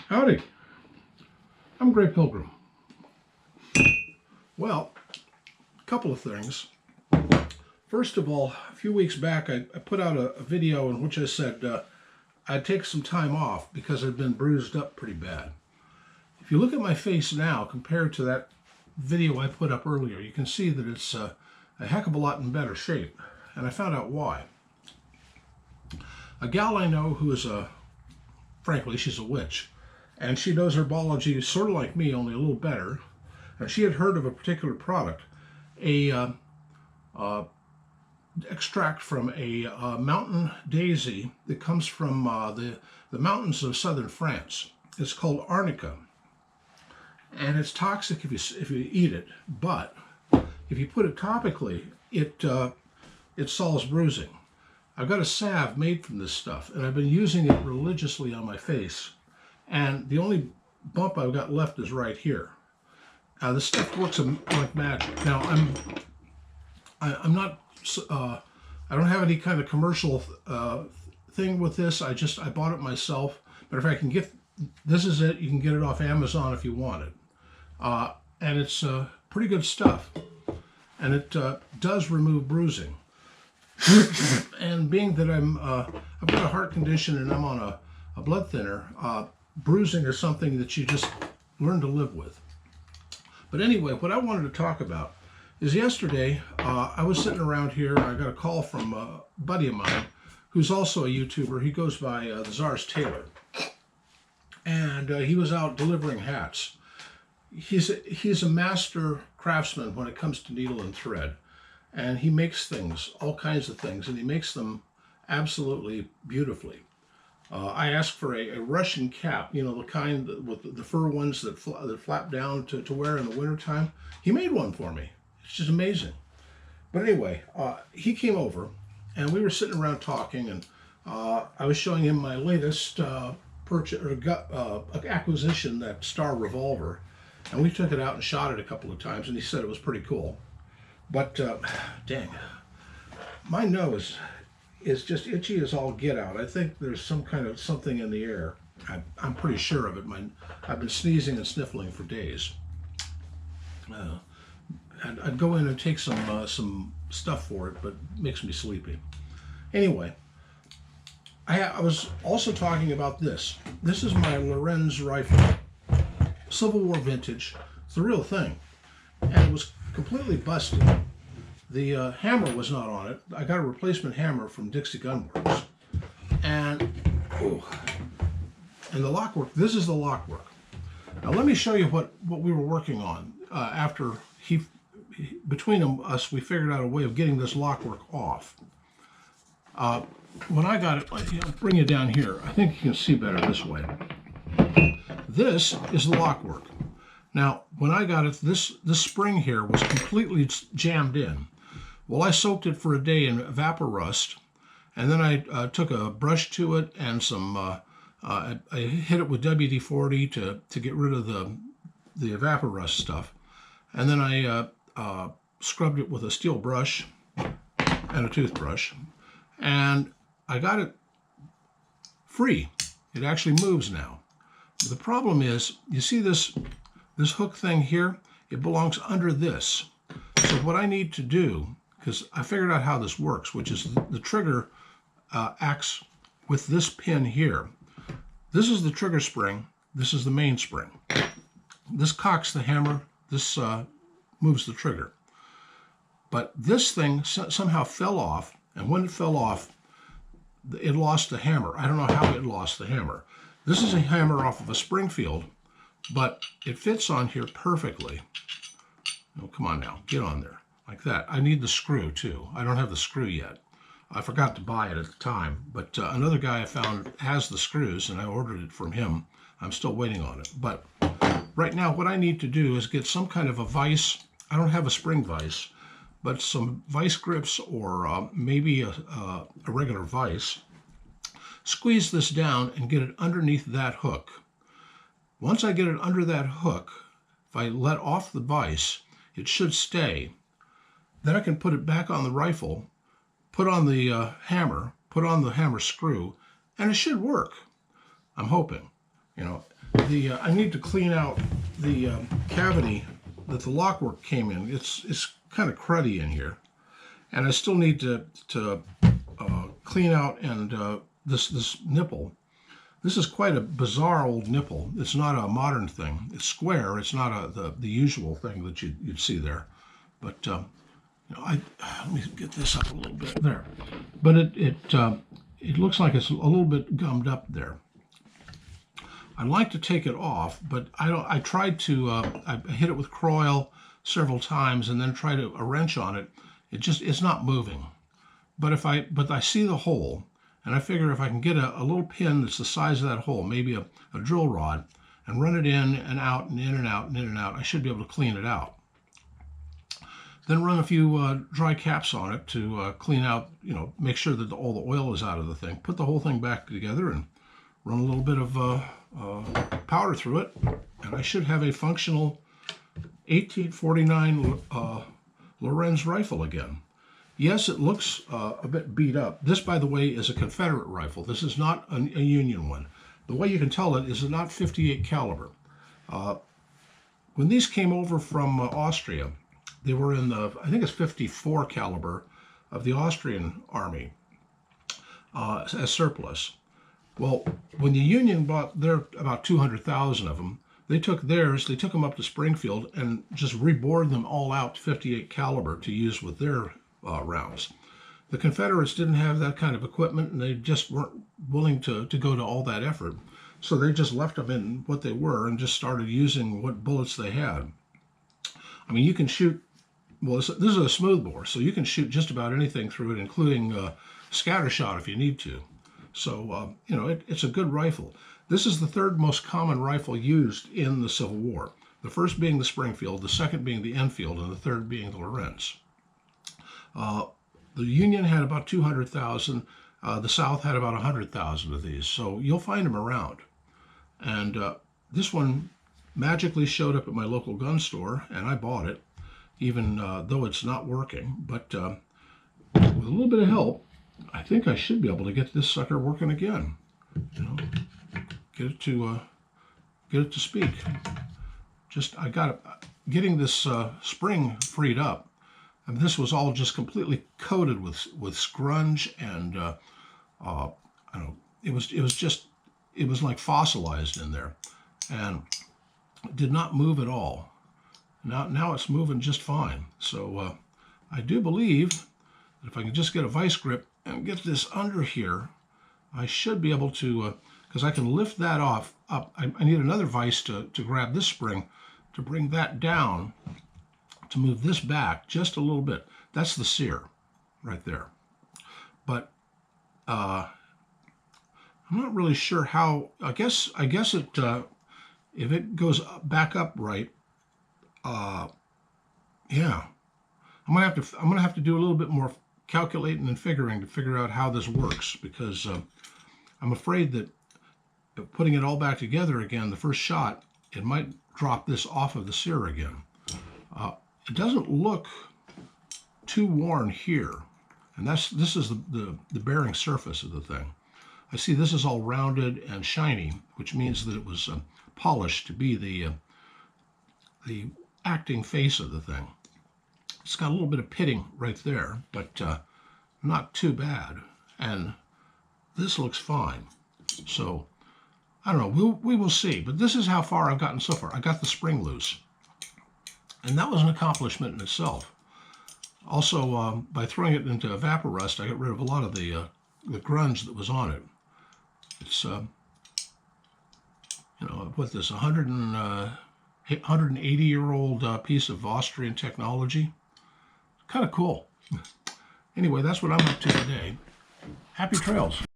Howdy, I'm Grey Pilgrim. Well, a couple of things. First of all, a few weeks back I put out a video in which I said I'd take some time off because I'd been bruised up pretty bad. If you look at my face now compared to that video I put up earlier, you can see that it's a heck of a lot in better shape, and I found out why. A gal I know who is frankly, she's a witch, and she knows herbology sort of like me, only a little better. And she had heard of a particular product, a extract from a mountain daisy that comes from the mountains of southern France. It's called arnica, and it's toxic if you eat it, but if you put it topically, it solves bruising. I've got a salve made from this stuff, and I've been using it religiously on my face, and the only bump I've got left is right here. This stuff works like magic. Now, I'm not, I don't have any kind of commercial thing with this. I bought it myself. But if I can get, this is it. You can get it off Amazon if you want it. And it's pretty good stuff. And it does remove bruising. And being that I've got a heart condition and I'm on a blood thinner, bruising is something that you just learn to live with. But anyway, what I wanted to talk about is yesterday I was sitting around here. I got a call from a buddy of mine who's also a YouTuber. He goes by the Czar's Tailor, and he was out delivering hats. He's a master craftsman when it comes to needle and thread, and he makes things, all kinds of things, and he makes them absolutely beautifully. I asked for a Russian cap, you know, the kind with the fur ones that flap down to wear in the wintertime. He made one for me. It's just amazing. But anyway, he came over, and we were sitting around talking, and I was showing him my latest purchase or acquisition, that Star revolver, and we took it out and shot it a couple of times, and he said it was pretty cool. But dang, my nose is just itchy as all get out. I think there's some kind of something in the air. I'm pretty sure of it. I've been sneezing and sniffling for days. I'd go in and take some stuff for it, but it makes me sleepy. Anyway, I was also talking about this. This is my Lorenz rifle, Civil War vintage. It's the real thing, and it was completely busted. The hammer was not on it. I got a replacement hammer from Dixie Gun Works. And the lockwork, this is the lockwork. Now let me show you what we were working on after between us, we figured out a way of getting this lockwork off. When I got it, I'll bring you down here. I think you can see better this way. This is the lockwork. Now, when I got it, this spring here was completely jammed in. Well, I soaked it for a day in Evaporust, and then I took a brush to it and some, I hit it with WD-40 to get rid of the Evaporust stuff. And then I scrubbed it with a steel brush and a toothbrush, and I got it free. It actually moves now. The problem is, you see this hook thing here? It belongs under this. So what I need to do, because I figured out how this works, which is the trigger acts with this pin here. This is the trigger spring. This is the main spring. This cocks the hammer. This moves the trigger. But this thing somehow fell off, and when it fell off, it lost the hammer. I don't know how it lost the hammer. This is a hammer off of a Springfield, but it fits on here perfectly. Oh, come on now, get on there, like that. I need the screw too. I don't have the screw yet. I forgot to buy it at the time, but another guy I found has the screws, and I ordered it from him. I'm still waiting on it. But right now, what I need to do is get some kind of a vise. I don't have a spring vise, but some vise grips or maybe a regular vise. Squeeze this down and get it underneath that hook. Once I get it under that hook, if I let off the vise, it should stay. Then I can put it back on the rifle, put on the hammer, put on the hammer screw, and it should work. I'm hoping. You know, I need to clean out the cavity that the lockwork came in. It's kind of cruddy in here, and I still need to clean out and this nipple. This is quite a bizarre old nipple. It's not a modern thing. It's square. It's not the usual thing that you'd see there. But you know, let me get this up a little bit there. But it looks like it's a little bit gummed up there. I'd like to take it off, but I don't. I tried to. I hit it with Croil several times and then tried a wrench on it. It's not moving. But I see the hole. And I figure if I can get a little pin that's the size of that hole, maybe a drill rod, and run it in and out and in and out and in and out, I should be able to clean it out. Then run a few dry caps on it to clean out, you know, make sure that all the oil is out of the thing. Put the whole thing back together and run a little bit of powder through it. And I should have a functional 1849 Lorenz rifle again. Yes, it looks a bit beat up. This, by the way, is a Confederate rifle. This is not a Union one. The way you can tell it is not 58 caliber. When these came over from Austria, they were in the, I think it's 54 caliber of the Austrian army as surplus. Well, when the Union bought their about 200,000 of them, they took theirs, they took them up to Springfield and just rebored them all out to 58 caliber to use with their rounds. The Confederates didn't have that kind of equipment, and they just weren't willing to go to all that effort. So they just left them in what they were and just started using what bullets they had. I mean, you can shoot, well, this is a smoothbore, so you can shoot just about anything through it, including scatter shot if you need to. So, you know, it's a good rifle. This is the third most common rifle used in the Civil War. The first being the Springfield, the second being the Enfield, and the third being the Lorenz. The Union had about 200,000. The South had about 100,000 of these. So you'll find them around. And this one magically showed up at my local gun store, and I bought it, even though it's not working. But with a little bit of help, I think I should be able to get this sucker working again. You know, get it to speak. I got getting this spring freed up. I mean, this was all just completely coated with scrunch, and I don't know, it was like fossilized in there, and it did not move at all. Now it's moving just fine. So I do believe that if I can just get a vice grip and get this under here, I should be able to, because I can lift that up. I need another vise to grab this spring to bring that down, to move this back just a little bit. That's the sear right there. But I'm not really sure how. I guess it if it goes back up right, yeah, I'm gonna have to do a little bit more calculating and figuring to figure out how this works, because I'm afraid that putting it all back together again, the first shot, it might drop this off of the sear again. It doesn't look too worn here, and this is the bearing surface of the thing. I see this is all rounded and shiny, which means that it was polished to be the acting face of the thing. It's got a little bit of pitting right there, but not too bad, and this looks fine. So I don't know, we will see, but this is how far I've gotten so far. I got the spring loose, and that was an accomplishment in itself. Also, by throwing it into Evaporust, I got rid of a lot of the grunge that was on it. It's, you know, what this, 180-year-old piece of Austrian technology. Kind of cool. Anyway, that's what I'm up to today. Happy trails.